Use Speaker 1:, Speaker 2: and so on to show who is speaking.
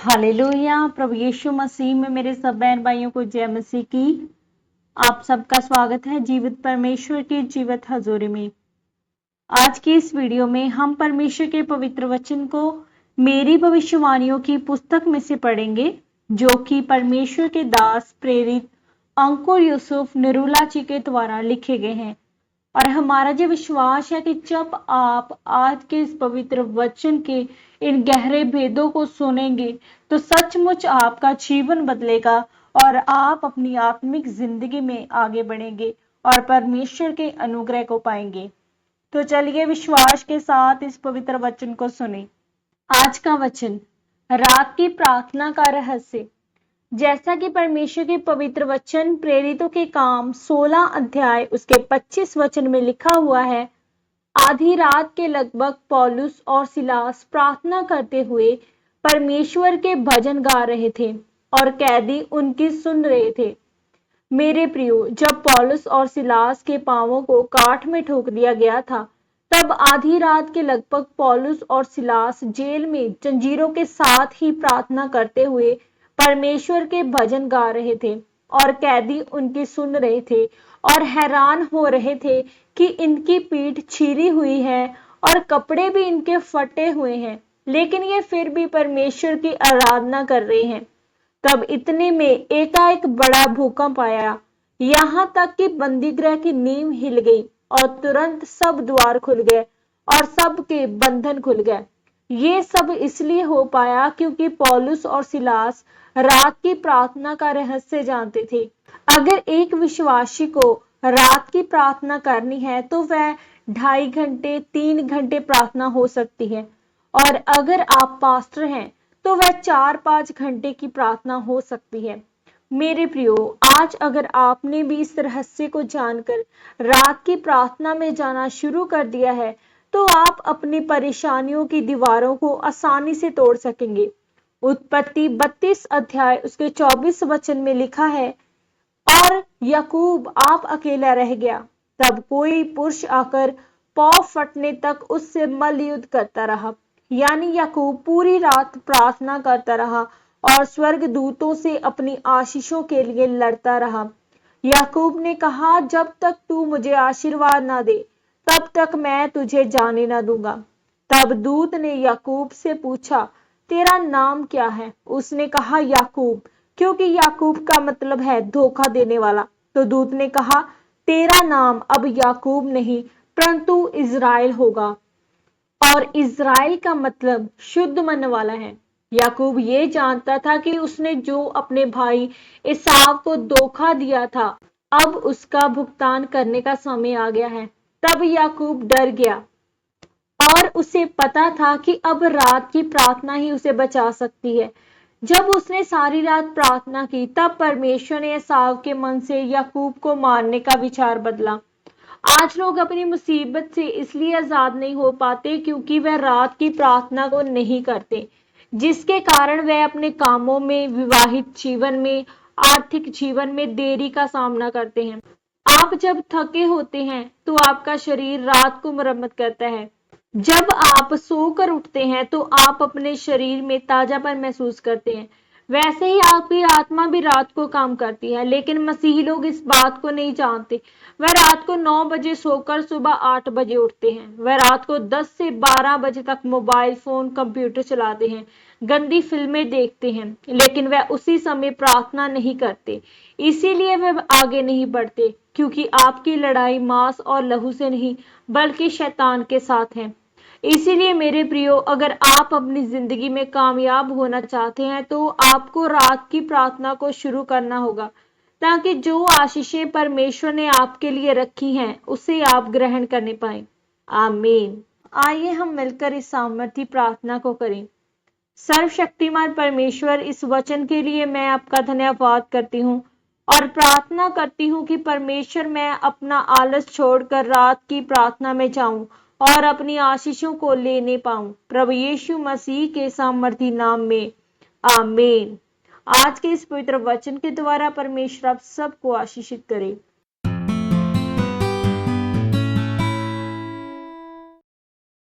Speaker 1: Hallelujah. प्रभु यीशु मसीह में मेरे सब बहन भाइयों को जय मसीह की। आप सबका स्वागत है जीवित परमेश्वर की जीवित हजूरी में। आज की इस वीडियो में हम परमेश्वर के पवित्र वचन को मेरी भविष्यवाणियों की पुस्तक में से पढ़ेंगे, जो कि परमेश्वर के दास प्रेरित अंकुर यूसुफ निरूला जी के द्वारा लिखे गए हैं। और हमारा जो विश्वास है कि जब आप आज के इस पवित्र वचन के इन गहरे भेदों को सुनेंगे तो सचमुच आपका जीवन बदलेगा और आप अपनी आत्मिक जिंदगी में आगे बढ़ेंगे और परमेश्वर के अनुग्रह को पाएंगे। तो चलिए विश्वास के साथ इस पवित्र वचन को सुने। आज का वचन, रात की प्रार्थना का रहस्य। जैसा कि परमेश्वर के पवित्र वचन प्रेरितों के काम 16 अध्याय उसके 25 वचन में लिखा हुआ है, आधी रात के लगभग पौलुस और सिलास प्रार्थना करते हुए परमेश्वर के भजन गा रहे थे और कैदी उनकी सुन रहे थे। मेरे प्रियो, जब पौलुस और सिलास के पांवों को काठ में ठोक दिया गया था, तब आधी रात के लगभग पौलुस और सिलास जेल में जंजीरों के साथ ही प्रार्थना करते हुए परमेश्वर के भजन गा रहे थे और कैदी उनकी सुन रहे थे और हैरान हो रहे थे कि इनकी पीठ चीरी हुई है और कपड़े भी इनके फटे हुए हैं, लेकिन ये फिर भी परमेश्वर की आराधना कर रहे हैं। तब इतने में एकाएक बड़ा भूकंप आया, यहाँ तक कि बंदीगृह की नींव हिल गई और तुरंत सब द्वार खुल गए और सबके बंधन खुल गए। ये सब इसलिए हो पाया क्योंकि पौलुस और सिलास रात की प्रार्थना का रहस्य जानते थे। अगर एक विश्वासी को रात की प्रार्थना करनी है तो वह 2.5 घंटे 3 घंटे प्रार्थना हो सकती है, और अगर आप पास्टर हैं तो वह 4-5 घंटे की प्रार्थना हो सकती है। मेरे प्रियो, आज अगर आपने भी इस रहस्य को जानकर रात की प्रार्थना में जाना शुरू कर दिया है तो आप अपनी परेशानियों की दीवारों को आसानी से तोड़ सकेंगे। उत्पत्ति 32 अध्याय उसके 24 वचन में लिखा है, और याकूब आप अकेला रह गया। तब कोई पुरुष आकर पौ फटने तक उससे मल्लयुद्ध करता रहा। यानी याकूब पूरी रात प्रार्थना करता रहा और स्वर्गदूतों से अपनी आशीषों के लिए लड़ता रहा। याकूब ने कहा, जब तक तू मुझे आशीर्वाद ना दे तब तक मैं तुझे जाने ना दूंगा। तब दूत ने याकूब से पूछा, तेरा नाम क्या है? उसने कहा, याकूब, क्योंकि याकूब का मतलब है धोखा देने वाला। तो दूत ने कहा, तेरा नाम अब याकूब नहीं परंतु इज़राइल होगा, और इज़राइल का मतलब शुद्ध मन वाला है। याकूब ये जानता था कि उसने जो अपने भाई एसाव को धोखा दिया था, अब उसका भुगतान करने का समय आ गया है। तब याकूब डर गया और उसे पता था कि अब रात की प्रार्थना ही उसे बचा सकती है। जब उसने सारी रात प्रार्थना की तब परमेश्वर ने एसाव के मन से याकूब को मारने का विचार बदला। आज लोग अपनी मुसीबत से इसलिए आजाद नहीं हो पाते क्योंकि वह रात की प्रार्थना को नहीं करते, जिसके कारण वह अपने कामों में, विवाहित जीवन में, आर्थिक जीवन में देरी का सामना करते हैं। आप जब थके होते हैं तो आपका शरीर रात को मरम्मत करता है। जब आप सोकर उठते हैं तो आप अपने शरीर में ताजापन महसूस करते हैं। वैसे ही आपकी आत्मा भी रात को काम करती है, लेकिन मसीही लोग इस बात को नहीं जानते। वह रात को 9 बजे सोकर सुबह 8 बजे उठते हैं। वह रात को 10 से 12 बजे तक मोबाइल फोन, कंप्यूटर चलाते हैं, गंदी फिल्में देखते हैं, लेकिन वह उसी समय प्रार्थना नहीं करते। इसीलिए वह आगे नहीं बढ़ते, क्योंकि आपकी लड़ाई मांस और लहू से नहीं बल्कि शैतान के साथ है। इसीलिए मेरे प्रियो, अगर आप अपनी जिंदगी में कामयाब होना चाहते हैं तो आपको रात की प्रार्थना को शुरू करना होगा, ताकि जो आशीषें परमेश्वर ने आपके लिए रखी हैं उसे आप ग्रहण करने पाएं। आमीन। आइए हम मिलकर इस सामर्थी प्रार्थना को करें। सर्वशक्तिमान परमेश्वर, इस वचन के लिए मैं आपका धन्यवाद करती हूँ और प्रार्थना करती हूँ कि परमेश्वर मैं अपना आलस छोड़कर रात की प्रार्थना में जाऊं और अपनी आशीषों को लेने पाऊं। प्रभु यीशु मसीह के सामर्थी नाम में, आमीन। आज के इस पवित्र वचन के द्वारा परमेश्वर आप सबको आशीषित करे।